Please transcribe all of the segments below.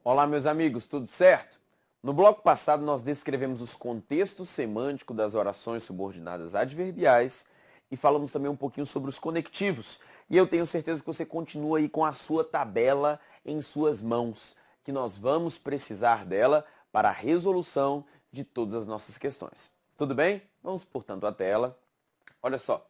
Olá, meus amigos, tudo certo? No bloco passado, nós descrevemos os contextos semânticos das orações subordinadas adverbiais e falamos também um pouquinho sobre os conectivos. E eu tenho certeza que você continua aí com a sua tabela em suas mãos, que nós vamos precisar dela para a resolução de todas as nossas questões. Tudo bem? Vamos, portanto, à tela. Olha só.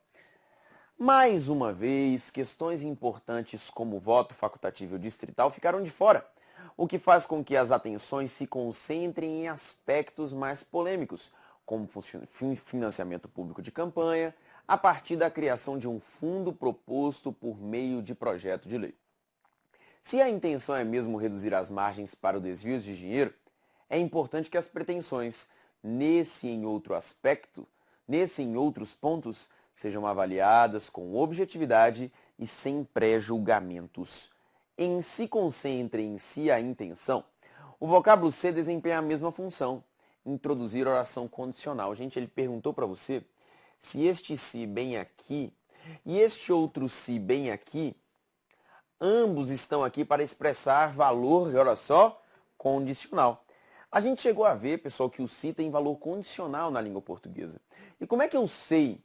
Mais uma vez, questões importantes como o voto facultativo e o distrital ficaram de fora, o que faz com que as atenções se concentrem em aspectos mais polêmicos, como financiamento público de campanha, a partir da criação de um fundo proposto por meio de projeto de lei. Se a intenção é mesmo reduzir as margens para o desvio de dinheiro, é importante que as pretensões, nesse e em outros pontos, sejam avaliadas com objetividade e sem pré-julgamentos. Em se concentre em si a intenção, o vocábulo se desempenha a mesma função, introduzir oração condicional. Gente, ele perguntou para você se este se bem aqui e este outro se bem aqui, ambos estão aqui para expressar valor, e olha só, condicional. A gente chegou a ver, pessoal, que o se tem valor condicional na língua portuguesa. E como é que eu sei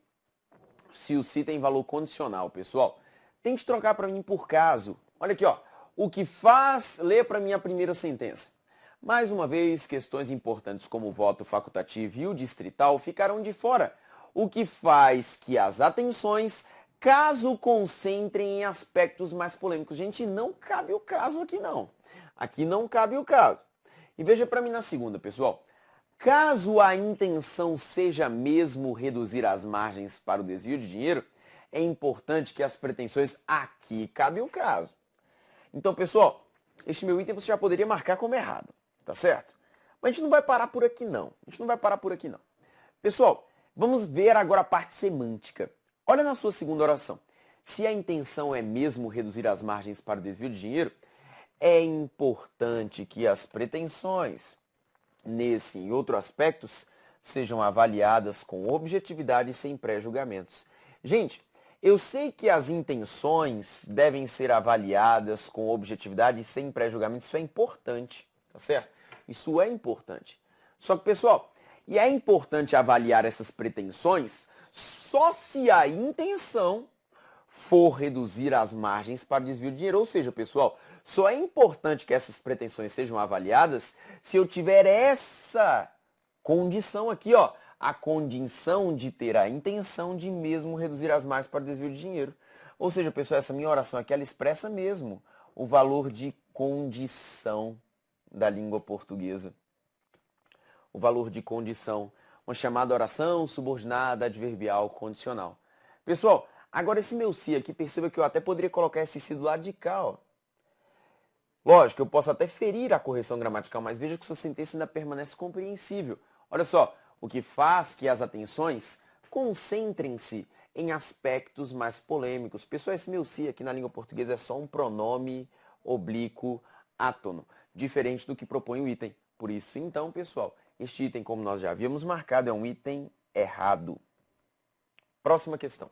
se o se tem valor condicional, pessoal? Tente trocar para mim por caso. Olha aqui, ó. O que faz... Lê para mim a primeira sentença. Mais uma vez, questões importantes como o voto facultativo e o distrital ficaram de fora, o que faz que as atenções, caso concentrem em aspectos mais polêmicos. Gente, não cabe o caso aqui não. Aqui não cabe o caso. E veja para mim na segunda, pessoal. Caso a intenção seja mesmo reduzir as margens para o desvio de dinheiro, é importante que as pretensões aqui cabe o caso. Então, pessoal, este meu item você já poderia marcar como errado, tá certo? Mas a gente não vai parar por aqui não. Pessoal, vamos ver agora a parte semântica. Olha na sua segunda oração. Se a intenção é mesmo reduzir as margens para o desvio de dinheiro, é importante que as pretensões, nesse e outros aspectos, sejam avaliadas com objetividade e sem pré-julgamentos. Gente, eu sei que as intenções devem ser avaliadas com objetividade e sem pré-julgamentos. Isso é importante, tá certo? Isso é importante. Só que, pessoal, e é importante avaliar essas pretensões só se a intenção for reduzir as margens para desvio de dinheiro. Ou seja, pessoal, só é importante que essas pretensões sejam avaliadas se eu tiver essa condição aqui, ó, a condição de ter a intenção de mesmo reduzir as margens para desvio de dinheiro. Ou seja, pessoal, essa minha oração aqui, ela expressa mesmo o valor de condição da língua portuguesa. O valor de condição, uma chamada oração subordinada adverbial condicional. Pessoal, agora esse meu se aqui, perceba que eu até poderia colocar esse se do lado de cá, ó. Lógico, eu posso até ferir a correção gramatical, mas veja que sua sentença ainda permanece compreensível. Olha só, o que faz que as atenções concentrem-se em aspectos mais polêmicos. Pessoal, esse meu se aqui na língua portuguesa é só um pronome oblíquo átono, diferente do que propõe o item. Por isso, então, pessoal, este item, como nós já havíamos marcado, é um item errado. Próxima questão.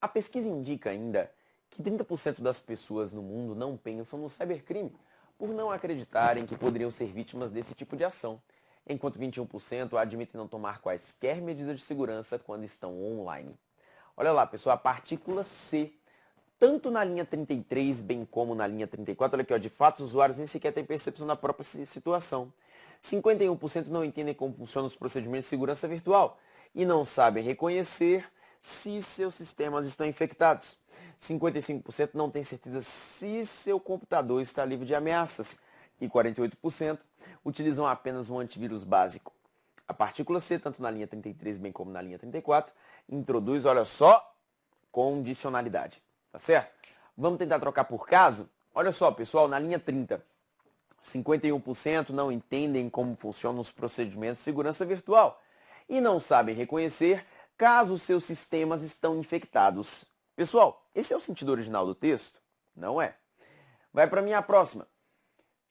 A pesquisa indica ainda que 30% das pessoas no mundo não pensam no cybercrime, por não acreditarem que poderiam ser vítimas desse tipo de ação, enquanto 21% admitem não tomar quaisquer medidas de segurança quando estão online. Olha lá, pessoal, a partícula C, tanto na linha 33 bem como na linha 34, olha aqui, ó, de fato os usuários nem sequer têm percepção da própria situação. 51% não entendem como funcionam os procedimentos de segurança virtual e não sabem reconhecer se seus sistemas estão infectados. 55% não tem certeza se seu computador está livre de ameaças e 48% utilizam apenas um antivírus básico. A partícula C, tanto na linha 33 bem como na linha 34, introduz, olha só, condicionalidade. Tá certo? Vamos tentar trocar por caso? Olha só, pessoal, na linha 30, 51% não entendem como funcionam os procedimentos de segurança virtual e não sabem reconhecer caso seus sistemas estão infectados. Pessoal, esse é o sentido original do texto? Não é. Vai para a minha próxima.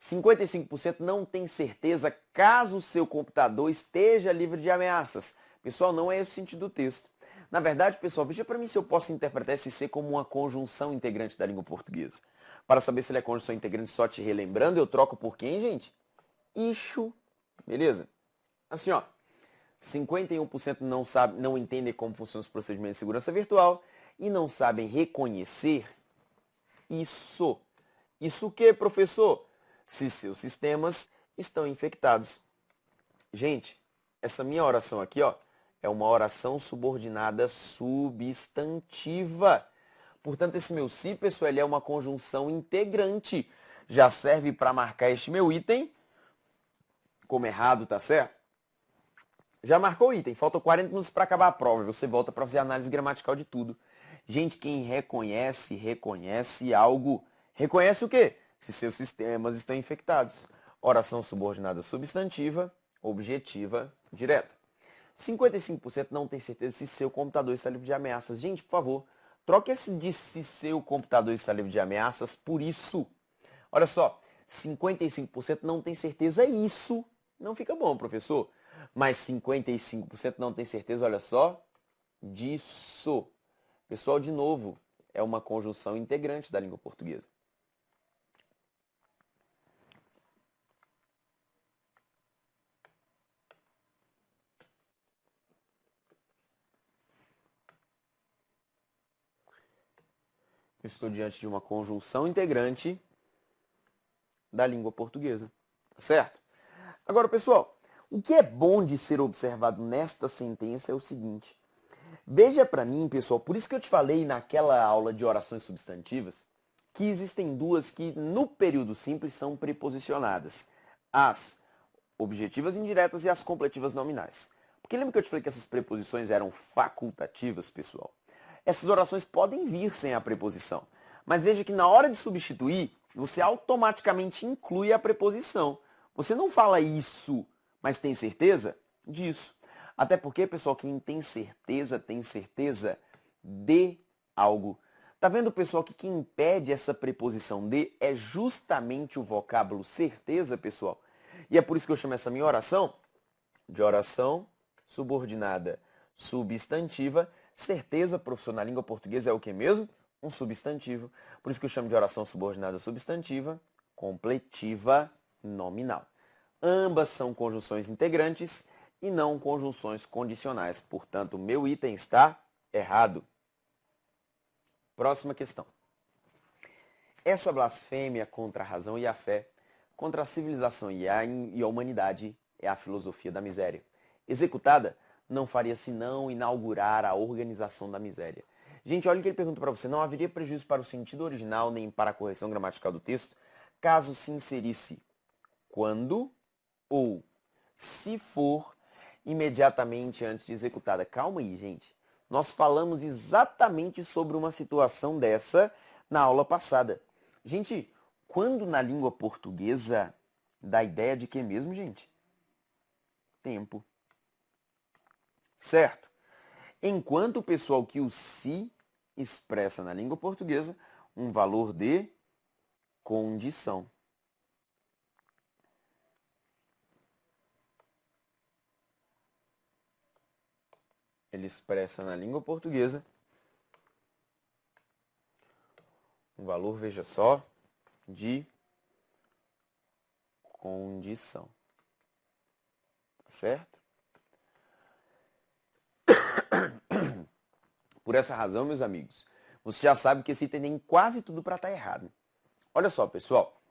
55% não tem certeza caso o seu computador esteja livre de ameaças. Pessoal, não é esse o sentido do texto. Na verdade, pessoal, veja para mim se eu posso interpretar esse C como uma conjunção integrante da língua portuguesa. Para saber se ele é conjunção integrante, só te relembrando, eu troco por quem, gente? Ixo. Beleza? Assim, ó. 51% não entendem como funcionam os procedimentos de segurança virtual e não sabem reconhecer isso. Isso o que, professor? Se seus sistemas estão infectados. Gente, essa minha oração aqui, ó, é uma oração subordinada substantiva. Portanto, esse meu se, pessoal, ele é uma conjunção integrante. Já serve para marcar este meu item como errado, tá certo? Já marcou o item, faltam 40 minutos para acabar a prova. Você volta para fazer a análise gramatical de tudo. Gente, quem reconhece, reconhece algo. Reconhece o quê? Se seus sistemas estão infectados. Oração subordinada substantiva, objetiva, direta. 55% não tem certeza se seu computador está livre de ameaças. Gente, por favor, troque esse de se seu computador está livre de ameaças por isso. Olha só, 55% não tem certeza isso. Não fica bom, professor. Mas 55% não tem certeza, olha só, disso. Pessoal, de novo, é uma conjunção integrante da língua portuguesa. Eu estou diante de uma conjunção integrante da língua portuguesa, certo? Agora, pessoal, o que é bom de ser observado nesta sentença é o seguinte. Veja para mim, pessoal, por isso que eu te falei naquela aula de orações substantivas, que existem duas que no período simples são preposicionadas. As objetivas indiretas e as completivas nominais. Porque lembra que eu te falei que essas preposições eram facultativas, pessoal? Essas orações podem vir sem a preposição. Mas veja que na hora de substituir, você automaticamente inclui a preposição. Você não fala isso, mas tem certeza disso. Até porque, pessoal, quem tem certeza de algo. Tá vendo, pessoal, que quem impede essa preposição de é justamente o vocábulo certeza, pessoal? E é por isso que eu chamo essa minha oração de oração subordinada substantiva. Certeza, professor, na língua portuguesa é o que mesmo? Um substantivo. Por isso que eu chamo de oração subordinada substantiva, completiva, nominal. Ambas são conjunções integrantes e não conjunções condicionais. Portanto, o meu item está errado. Próxima questão. Essa blasfêmia contra a razão e a fé, contra a civilização e a humanidade, é a filosofia da miséria. Executada, não faria senão inaugurar a organização da miséria. Gente, olha o que ele pergunta para você. Não haveria prejuízo para o sentido original nem para a correção gramatical do texto, caso se inserisse quando ou se for imediatamente antes de executada. Calma aí, gente. Nós falamos exatamente sobre uma situação dessa na aula passada. Gente, quando na língua portuguesa dá ideia de que mesmo, gente? Tempo. Certo? Enquanto o pessoal que o se expressa na língua portuguesa um valor de condição. Ele expressa na língua portuguesa um valor, veja só, de condição. Tá certo? Por essa razão, meus amigos, você já sabe que esse item tem quase tudo para estar errado. Olha só, pessoal.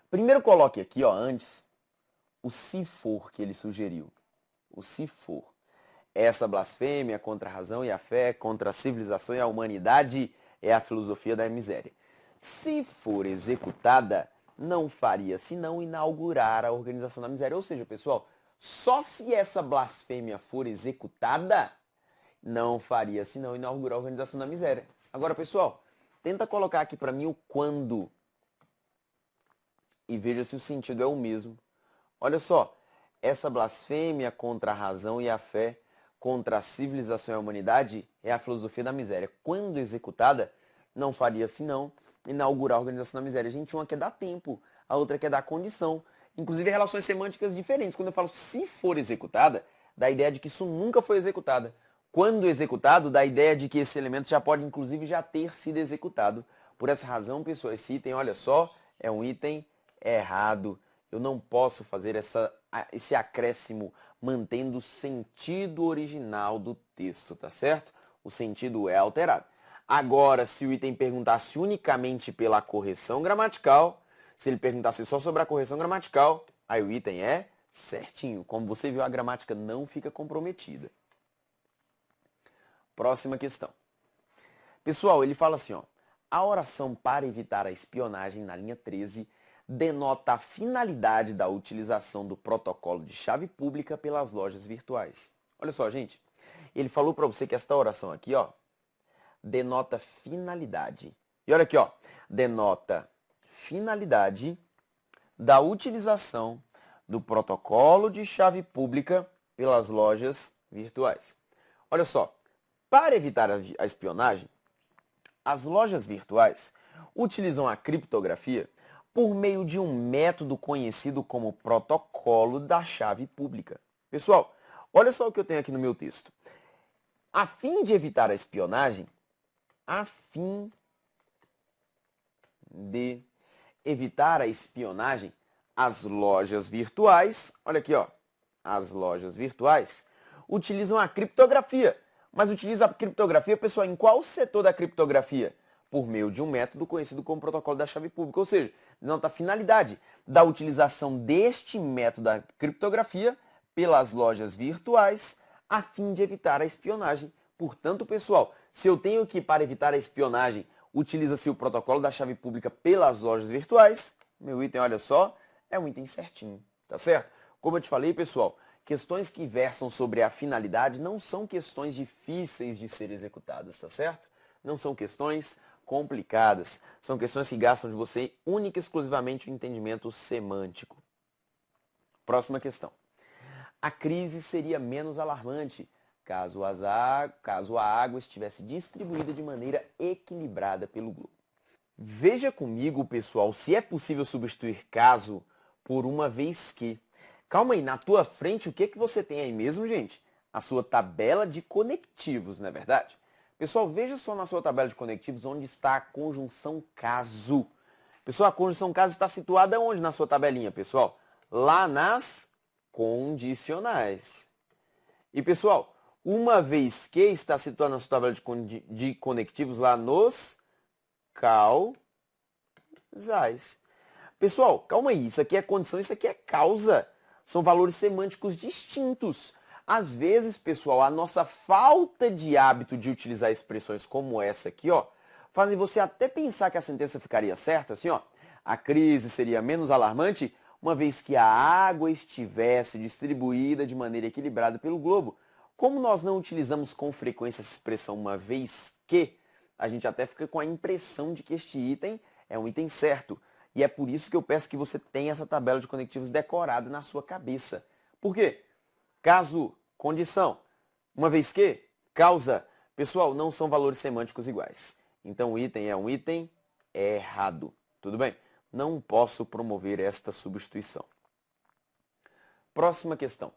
Primeiro coloque aqui, ó, antes, o se for que ele sugeriu. O se for. Essa blasfêmia contra a razão e a fé, contra a civilização e a humanidade é a filosofia da miséria. Se for executada, não faria senão inaugurar a organização da miséria. Ou seja, pessoal, só se essa blasfêmia for executada, não faria senão inaugurar a organização da miséria. Agora, pessoal, tenta colocar aqui para mim o quando e veja se o sentido é o mesmo. Olha só, essa blasfêmia contra a razão e a fé, contra a civilização e a humanidade, é a filosofia da miséria. Quando executada, não faria senão inaugurar a organização da miséria. Gente, uma quer dar tempo, a outra quer dar condição. Inclusive, relações semânticas diferentes. Quando eu falo se for executada, dá a ideia de que isso nunca foi executada. Quando executado, dá a ideia de que esse elemento já pode, inclusive, já ter sido executado. Por essa razão, pessoal, esse item, olha só, é um item errado. Eu não posso fazer esse acréscimo mantendo o sentido original do texto, tá certo? O sentido é alterado. Agora, se o item perguntasse unicamente pela correção gramatical, se ele perguntasse só sobre a correção gramatical, aí o item é certinho. Como você viu, a gramática não fica comprometida. Próxima questão. Pessoal, ele fala assim, ó, a oração para evitar a espionagem na linha 13 denota a finalidade da utilização do protocolo de chave pública pelas lojas virtuais. Olha só, gente, ele falou para você que esta oração aqui, ó, denota finalidade. E olha aqui, ó, denota finalidade da utilização do protocolo de chave pública pelas lojas virtuais. Olha só, para evitar a espionagem, as lojas virtuais utilizam a criptografia por meio de um método conhecido como protocolo da chave pública. Pessoal, olha só o que eu tenho aqui no meu texto. A fim de evitar a espionagem, as lojas virtuais, olha aqui, ó, as lojas virtuais utilizam a criptografia. Mas utiliza a criptografia, pessoal, em qual setor da criptografia? Por meio de um método conhecido como protocolo da chave pública. Ou seja, denota a finalidade da utilização deste método da criptografia pelas lojas virtuais a fim de evitar a espionagem. Portanto, pessoal, se eu tenho que, para evitar a espionagem, utiliza-se o protocolo da chave pública pelas lojas virtuais, meu item, olha só, é um item certinho, tá certo? Como eu te falei, pessoal, questões que versam sobre a finalidade não são questões difíceis de ser executadas, tá certo? Não são questões complicadas. São questões que gastam de você única e exclusivamente o entendimento semântico. Próxima questão. A crise seria menos alarmante caso a água estivesse distribuída de maneira equilibrada pelo globo. Veja comigo, pessoal, se é possível substituir caso por uma vez que. Calma aí, na tua frente, o que você tem aí mesmo, gente? A sua tabela de conectivos, não é verdade? Pessoal, veja só na sua tabela de conectivos onde está a conjunção caso. Pessoal, a conjunção caso está situada onde na sua tabelinha, pessoal? Lá nas condicionais. E, pessoal, uma vez que está situada na sua tabela de conectivos lá nos causais. Pessoal, calma aí, isso aqui é condição, isso aqui é causa. São valores semânticos distintos. Às vezes, pessoal, a nossa falta de hábito de utilizar expressões como essa aqui, ó, fazem você até pensar que a sentença ficaria certa, assim, ó. A crise seria menos alarmante uma vez que a água estivesse distribuída de maneira equilibrada pelo globo. Como nós não utilizamos com frequência essa expressão uma vez que, a gente até fica com a impressão de que este item é um item certo. E é por isso que eu peço que você tenha essa tabela de conectivos decorada na sua cabeça. Por quê? Caso, condição. Uma vez que, causa. Pessoal, não são valores semânticos iguais. Então o item é um item errado. Tudo bem? Não posso promover esta substituição. Próxima questão.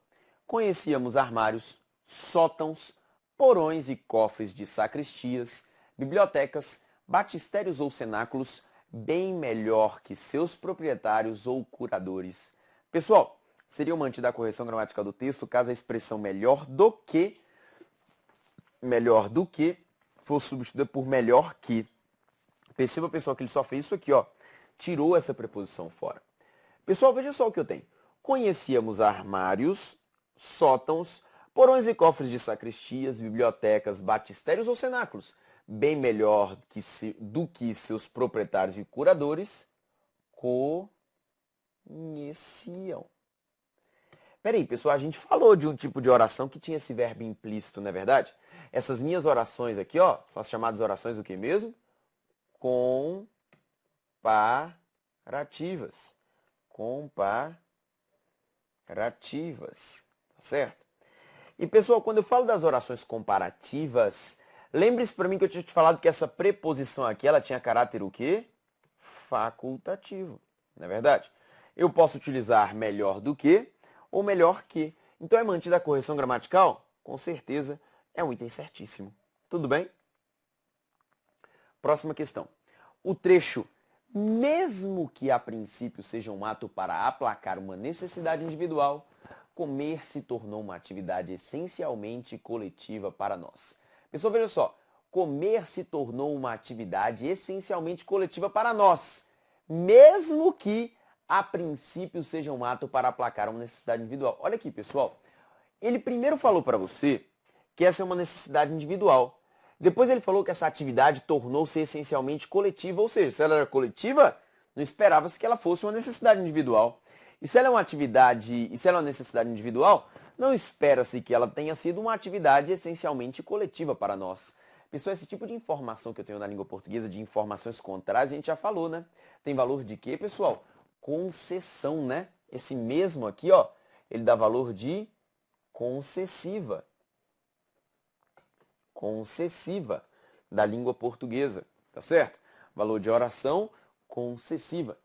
Conhecíamos armários, sótãos, porões e cofres de sacristias, bibliotecas, batistérios ou cenáculos, bem melhor que seus proprietários ou curadores. Pessoal, seria mantida a correção gramatical do texto caso a expressão melhor do que fosse substituída por melhor que. Perceba, pessoal, que ele só fez isso aqui, ó. Tirou essa preposição fora. Pessoal, veja só o que eu tenho. Conhecíamos armários, sótãos, porões e cofres de sacristias, bibliotecas, batistérios ou cenáculos, bem melhor do que seus proprietários e curadores conheciam. Peraí, pessoal, a gente falou de um tipo de oração que tinha esse verbo implícito, não é verdade? Essas minhas orações aqui, ó, são as chamadas orações do que mesmo? Comparativas. Comparativas, tá certo? E, pessoal, quando eu falo das orações comparativas, lembre-se para mim que eu tinha te falado que essa preposição aqui, ela tinha caráter o quê? Facultativo, não é verdade? Eu posso utilizar melhor do que ou melhor que. Então, é mantida a correção gramatical? Com certeza, é um item certíssimo. Tudo bem? Próxima questão. o trecho, mesmo que a princípio seja um ato para aplacar uma necessidade individual, comer se tornou uma atividade essencialmente coletiva para nós. Pessoal, veja só, comer se tornou uma atividade essencialmente coletiva para nós, mesmo que a princípio seja um ato para aplacar uma necessidade individual. Olha aqui, pessoal, ele primeiro falou para você que essa é uma necessidade individual. Depois ele falou que essa atividade tornou-se essencialmente coletiva, ou seja, se ela era coletiva, não esperava-se que ela fosse uma necessidade individual. E se ela é uma atividade, e se ela é uma necessidade individual, não espera-se que ela tenha sido uma atividade essencialmente coletiva para nós. Pessoal, esse tipo de informação que eu tenho na língua portuguesa, de informações contrárias, a gente já falou, né? Tem valor de quê, pessoal? Concessão, né? Esse mesmo aqui, ó, ele dá valor de concessiva. Concessiva da língua portuguesa, tá certo? Valor de oração concessiva.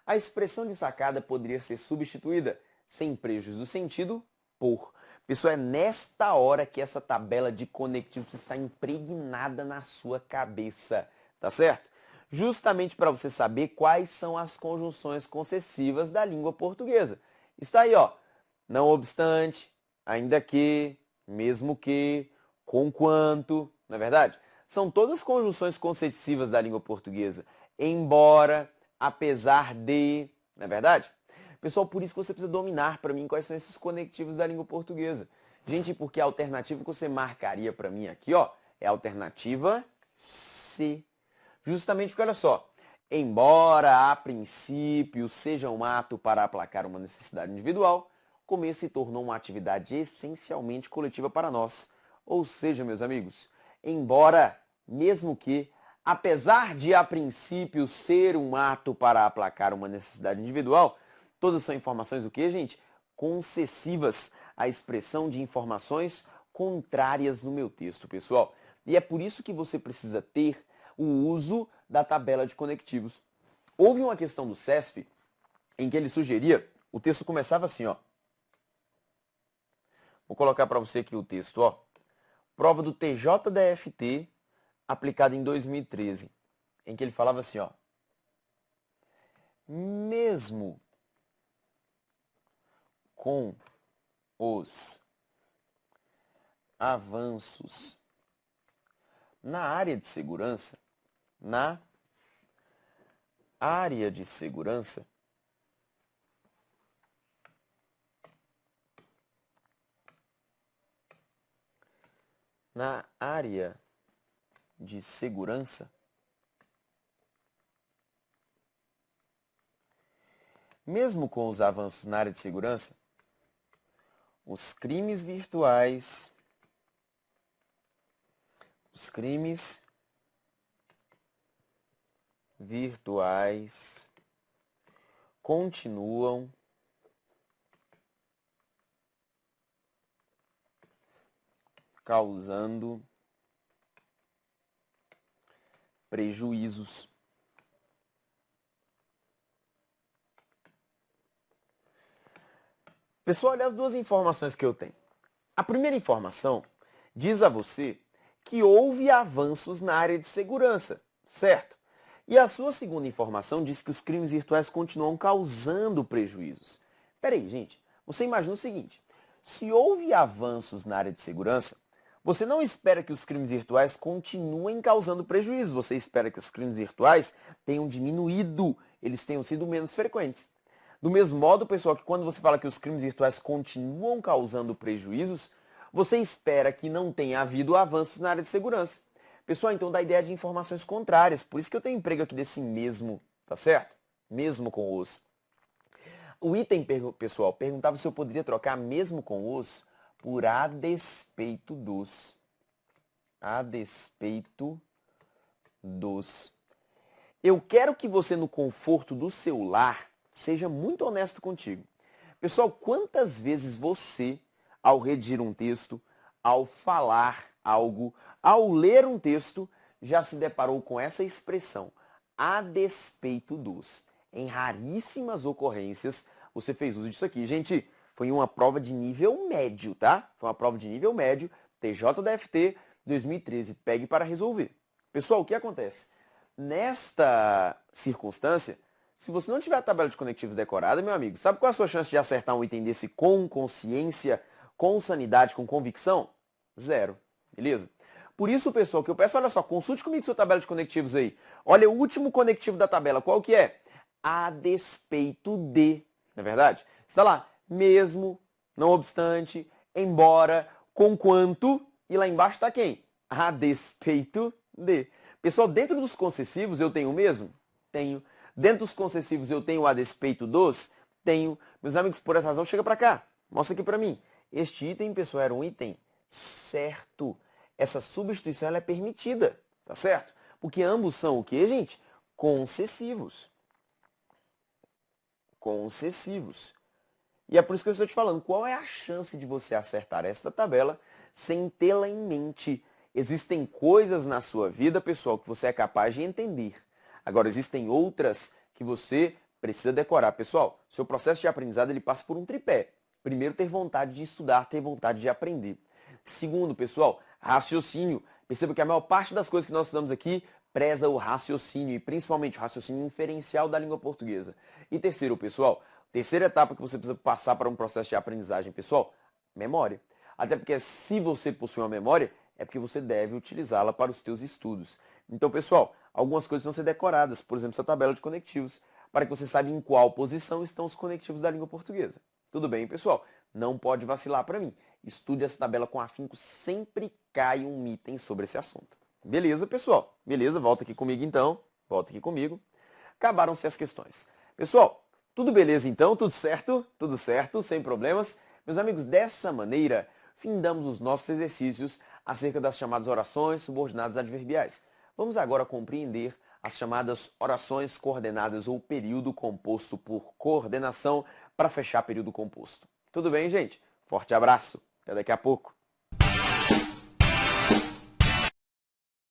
A expressão destacada poderia ser substituída, sem prejuízo do sentido, por. Pessoal, é nesta hora que essa tabela de conectivos está impregnada na sua cabeça, tá certo? Justamente para você saber quais são as conjunções concessivas da língua portuguesa. Está aí, ó. Não obstante, ainda que, mesmo que, conquanto, não é verdade? São todas conjunções concessivas da língua portuguesa. Embora, apesar de, não é verdade? Pessoal, por isso que você precisa dominar para mim quais são esses conectivos da língua portuguesa. Gente, porque a alternativa que você marcaria para mim aqui, ó, é a alternativa C. Justamente porque, olha só, embora a princípio seja um ato para aplacar uma necessidade individual, comer se tornou uma atividade essencialmente coletiva para nós. Ou seja, meus amigos, embora, mesmo que, apesar de a princípio ser um ato para aplacar uma necessidade individual, todas são informações o quê, gente? Concessivas à expressão de informações contrárias no meu texto, pessoal. E é por isso que você precisa ter o uso da tabela de conectivos. Houve uma questão do CESP em que ele sugeria, o texto começava assim, ó. Vou colocar para você aqui o texto, ó. Prova do TJDFT, aplicada em 2013, em que ele falava assim, ó. Mesmo com os avanços na área de segurança, na área de segurança, na área de segurança, mesmo com os avanços na área de segurança, os crimes virtuais continuam causando prejuízos. Pessoal, olha as duas informações que eu tenho. A primeira informação diz a você que houve avanços na área de segurança, certo? E a sua segunda informação diz que os crimes virtuais continuam causando prejuízos. Peraí, gente, você imagina o seguinte, se houve avanços na área de segurança, você não espera que os crimes virtuais continuem causando prejuízo, você espera que os crimes virtuais tenham diminuído, eles tenham sido menos frequentes. Do mesmo modo, pessoal, que quando você fala que os crimes virtuais continuam causando prejuízos, você espera que não tenha havido avanços na área de segurança. Pessoal, então dá ideia de informações contrárias, por isso que eu tenho emprego aqui desse mesmo, tá certo? Mesmo com os. O item, pessoal, perguntava se eu poderia trocar mesmo com os por a despeito dos. A despeito dos. Eu quero que você, no conforto do seu lar, seja muito honesto contigo. Pessoal, quantas vezes você, ao redigir um texto, ao falar algo, ao ler um texto, já se deparou com essa expressão, a despeito dos? Em raríssimas ocorrências, você fez uso disso aqui. Gente, foi uma prova de nível médio, tá? Foi uma prova de nível médio, TJDFT 2013. Pegue para resolver. Pessoal, o que acontece? nesta circunstância, se você não tiver a tabela de conectivos decorada, meu amigo, sabe qual é a sua chance de acertar um item desse com consciência, com sanidade, com convicção? Zero. Beleza? Por isso, pessoal, que eu peço, olha só, consulte comigo sua tabela de conectivos aí. Olha o último conectivo da tabela, qual que é? A despeito de, não é verdade? Está lá, mesmo, não obstante, embora, conquanto, e lá embaixo está quem? A despeito de. Pessoal, dentro dos concessivos eu tenho o mesmo? Tenho. Dentro dos concessivos eu tenho a despeito dos? Tenho. Meus amigos, por essa razão, chega para cá. Mostra aqui para mim. Este item, pessoal, era um item certo. Essa substituição ela é permitida, tá certo? Porque ambos são o quê, gente? Concessivos. Concessivos. E é por isso que eu estou te falando, qual é a chance de você acertar esta tabela sem tê-la em mente? Existem coisas na sua vida, pessoal, que você é capaz de entender. Agora, existem outras que você precisa decorar. Pessoal, seu processo de aprendizado ele passa por um tripé. Primeiro, ter vontade de estudar, ter vontade de aprender. Segundo, pessoal, raciocínio. Perceba que a maior parte das coisas que nós estudamos aqui preza o raciocínio, e principalmente o raciocínio inferencial da língua portuguesa. E terceiro, pessoal, terceira etapa que você precisa passar para um processo de aprendizagem, pessoal, memória. Até porque se você possui uma memória, é porque você deve utilizá-la para os seus estudos. Então, pessoal, algumas coisas vão ser decoradas, por exemplo, essa tabela de conectivos, para que você saiba em qual posição estão os conectivos da língua portuguesa. Tudo bem, pessoal? Não pode vacilar para mim. Estude essa tabela com afinco, sempre cai um item sobre esse assunto. Beleza, pessoal? Beleza, volta aqui comigo então. Volta aqui comigo. Acabaram-se as questões. Pessoal, tudo beleza então? Tudo certo? Tudo certo, sem problemas? Meus amigos, dessa maneira, findamos os nossos exercícios acerca das chamadas orações subordinadas adverbiais. Vamos agora compreender as chamadas orações coordenadas ou período composto por coordenação para fechar período composto. Tudo bem, gente? Forte abraço. Até daqui a pouco.